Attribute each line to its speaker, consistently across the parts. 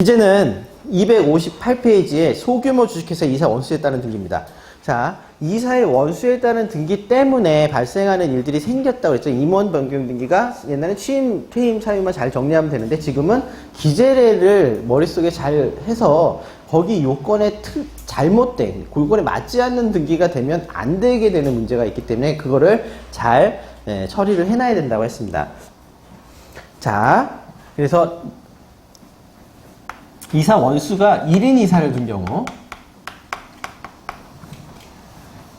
Speaker 1: 이제는 258페이지에 소규모 주식회사 이사 원수에 따른 등기입니다. 자, 이사의 원수에 따른 등기 때문에 발생하는 일들이 생겼다고 했죠. 임원 변경 등기가 옛날에 취임, 퇴임, 사유만 잘 정리하면 되는데 지금은 기재례를 머릿속에 잘 해서 거기 요건에 잘못된, 요건에 맞지 않는 등기가 되면 안 되게 되는 문제가 있기 때문에 그거를 잘 처리를 해놔야 된다고 했습니다. 자, 그래서 이사 원수가 1인 이사를 둔 경우,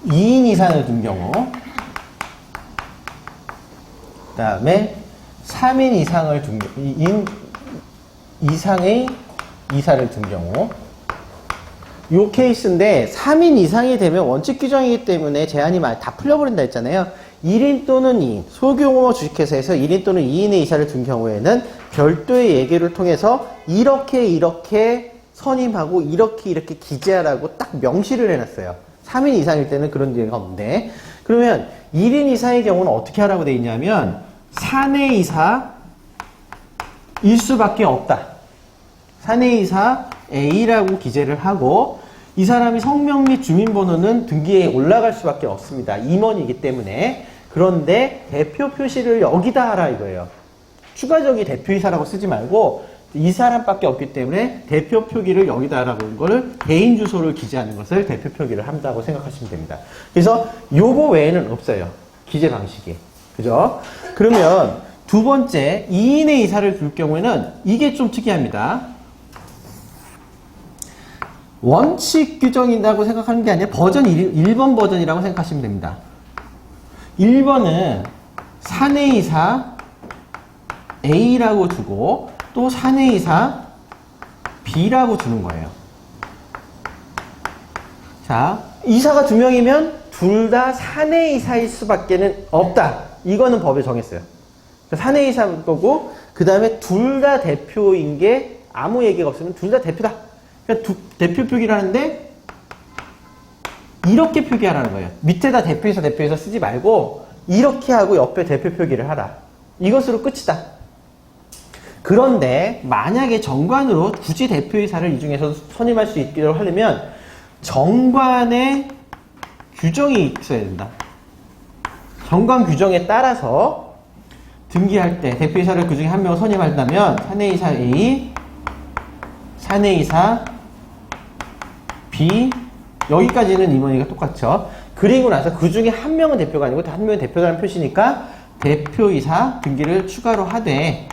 Speaker 1: 2인 이사를 둔 경우, 그 다음에 3인 이상을 둔 경우, 2인 이상의 이사를 둔 경우, 요 케이스인데 3인 이상이 되면 원칙 규정이기 때문에 제한이 다 풀려버린다 했잖아요. 1인 또는 2인, 소규모 주식회사에서 1인 또는 2인의 이사를 둔 경우에는 별도의 예규를 통해서 이렇게 선임하고 이렇게 기재하라고 딱 명시를 해놨어요. 3인 이상일 때는 그런 예가 없는데, 그러면 1인 이사의 경우는 어떻게 하라고 되어 있냐면 사내 이사일 수밖에 없다. 사내 이사 A라고 기재를 하고 이 사람이 성명 및 주민번호는 등기에 올라갈 수밖에 없습니다. 임원이기 때문에. 그런데 대표 표시를 여기다 하라 이거예요. 추가적인 대표이사라고 쓰지 말고 이 사람밖에 없기 때문에 대표 표기를 여기다 하라고 한 거를 개인 주소를 기재하는 것을 대표 표기를 한다고 생각하시면 됩니다. 그래서 요거 외에는 없어요. 기재 방식이. 그죠? 그러면 두 번째 2인의 이사를 둘 경우에는 이게 좀 특이합니다. 원칙 규정이라고 생각하는 게 아니라 버전 1번 버전이라고 생각하시면 됩니다. 1번은 사내이사 A라고 두고 또 사내이사 B라고 두는 거예요. 자, 이사가 두 명이면 둘 다 사내이사일 수밖에는 없다. 이거는 법에 정했어요. 사내이사일 거고 그 다음에 둘 다 대표인 게 아무 얘기가 없으면 둘 다 대표다. 그러니까 대표 표기를 하는데 이렇게 표기하라는 거예요. 밑에다 대표이사 쓰지 말고 이렇게 하고 옆에 대표 표기를 하라. 이것으로 끝이다. 그런데 만약에 정관으로 굳이 대표이사를 이 중에서 선임할 수 있도록 하려면 정관의 규정이 있어야 된다. 정관 규정에 따라서 등기할 때 대표이사를 그 중에 한 명을 선임한다면 사내이사 A, 사내이사 B, 여기까지는 임원이가 똑같죠. 그리고 나서 그 중에 한 명은 대표가 아니고 한 명은 대표라는 표시니까 대표이사 등기를 추가로 하되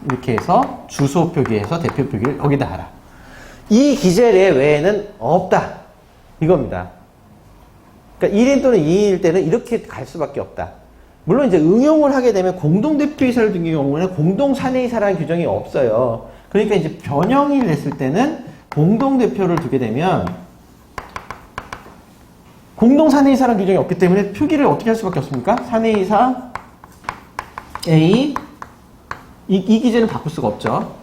Speaker 1: 이렇게 해서 주소 표기해서 대표 표기를 여기다 하라. 이 기재례 외에는 없다. 이겁니다. 그러니까 1인 또는 2인일 때는 이렇게 갈 수밖에 없다. 물론 이제 응용을 하게 되면 공동대표이사를 둔 경우에는 공동사내이사라는 규정이 없어요. 그러니까 이제 변형이 됐을 때는 공동대표를 두게 되면 공동사내이사라는 규정이 없기 때문에 표기를 어떻게 할 수밖에 없습니까? 사내이사 A 이 기재는 바꿀 수가 없죠.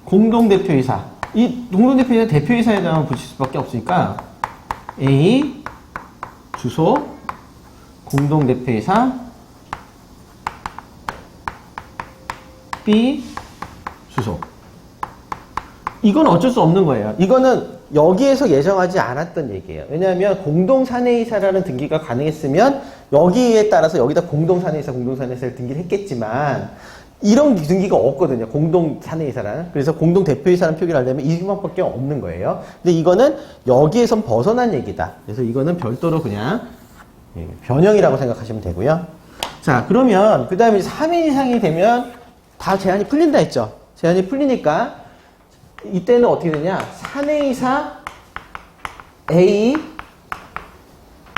Speaker 1: 공동대표이사 이 공동대표이사 대표이사에다가 붙일 수밖에 없으니까 A 주소 공동대표이사 B 주소. 이건 어쩔 수 없는 거예요. 이거는 여기에서 예정하지 않았던 얘기예요. 왜냐하면 공동사내이사라는 등기가 가능했으면 여기에 따라서 여기다 공동사내이사를 등기를 했겠지만 이런 등기가 없거든요. 공동사내이사라는. 그래서 공동대표이사라는 표기를 하려면 이것밖에 없는 거예요. 근데 이거는 여기에선 벗어난 얘기다. 그래서 이거는 별도로 그냥 변형이라고 생각하시면 되고요. 자, 그러면 그 다음에 3인 이상이 되면 다 제한이 풀린다 했죠. 제한이 풀리니까 이때는 어떻게 되냐? 사내이사 A,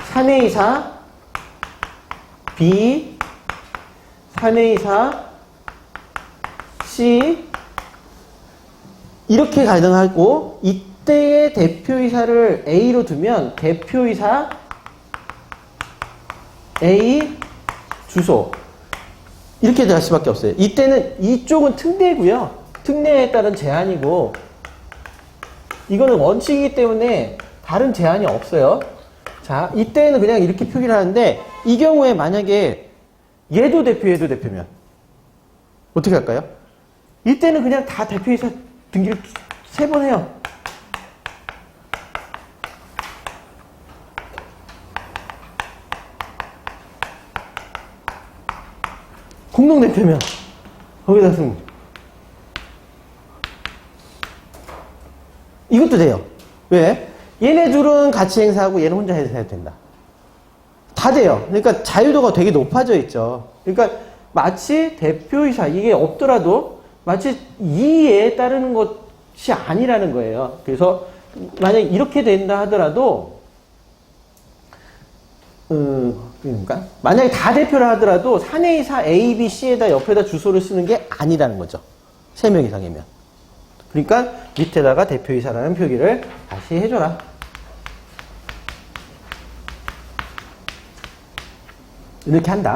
Speaker 1: 사내이사 B, 사내이사 C 이렇게 가능하고 이때의 대표이사를 A로 두면 대표이사 A 주소 이렇게 될 수밖에 없어요. 이때는 이쪽은 특례고요. 특례에 따른 제한이고 이거는 원칙이기 때문에 다른 제한이 없어요. 자, 이때는 그냥 이렇게 표기를 하는데 이 경우에 만약에 얘도 대표, 얘도 대표면 어떻게 할까요? 이때는 그냥 다 대표이사 등기를 3번 해요. 공동대표면 거기다 쓰면 이것도 돼요. 왜? 얘네 둘은 같이 행사하고 얘는 혼자 해도 된다. 다 돼요. 그러니까 자유도가 되게 높아져 있죠. 그러니까 마치 대표이사 이게 없더라도 마치 이에 따르는 것이 아니라는 거예요. 그래서 만약 이렇게 된다 하더라도 그러니까 만약에 다 대표를 하더라도 사내이사 A, B, C에다 옆에다 주소를 쓰는 게 아니라는 거죠. 3명 이상이면. 그러니까 밑에다가 대표이사라는 표기를 다시 해줘라. 이렇게 한다.